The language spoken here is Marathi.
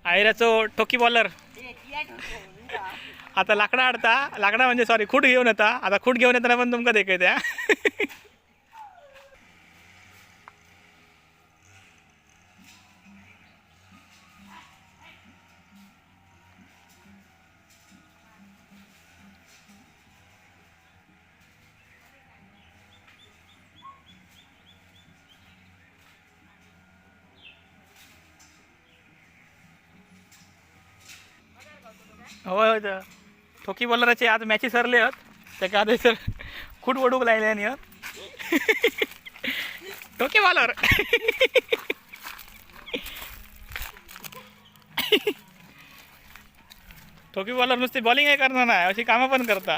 आयराचो ठोकी बॉलर आता लाकडा हाडता, लाकडा म्हणजे सॉरी खूट घेऊन येता. आता खूट घेऊन येताना पण तुमका देखत होय होय. तर ठोकी बॉलराचे आज मॅची सरले आहेत. त्याच्या आधी सर खूट ओढूक लागले आणि ठोकी बॉलर ठोकी बॉलर नुसती बॉलिंग करणार नाही, अशी कामं पण करता.